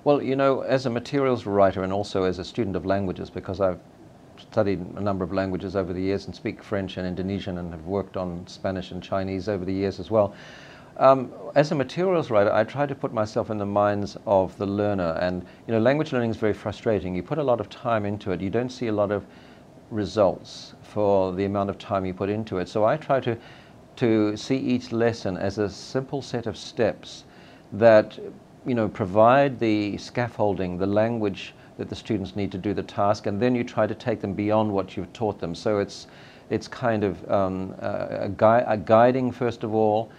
Well, you know, as a materials writer and also as a student of languages, because I've studied a number of languages over the years and speak French and Indonesian and have worked on Spanish and Chinese over the years as well. As a materials writer, I try to put myself in the minds of the learner, and you know, language learning is very frustrating. You put a lot of time into it, you don't see a lot of results for the amount of time you put into it. So I try to see each lesson as a simple set of steps that, you know, provide the scaffolding, the language that the students need to do the task, and then you try to take them beyond what you've taught them. So it's kind of a guiding, first of all,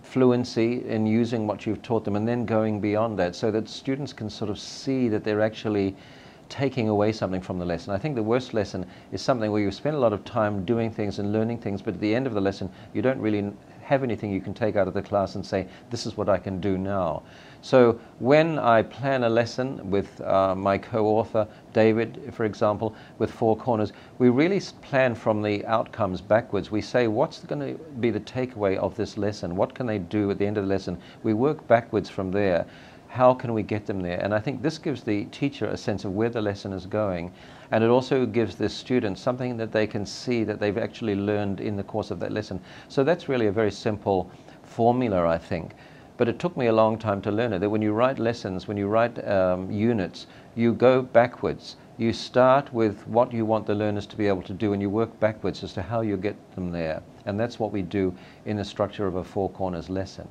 fluency in using what you've taught them, and then going beyond that so that students can sort of see that they're actually taking away something from the lesson. I think the worst lesson is something where you spend a lot of time doing things and learning things, but at the end of the lesson you don't really have anything you can take out of the class and say, this is what I can do now. So when I plan a lesson with my co-author, David, for example, with Four Corners, we really plan from the outcomes backwards. We say, what's going to be the takeaway of this lesson? What can they do at the end of the lesson? We work backwards from there. How can we get them there? And I think this gives the teacher a sense of where the lesson is going, and it also gives the student something that they can see that they've actually learned in the course of that lesson. So that's really a very simple formula, I think. But it took me a long time to learn it, that when you write lessons, when you write units, you go backwards. You start with what you want the learners to be able to do, and you work backwards as to how you get them there. And that's what we do in the structure of a Four Corners lesson.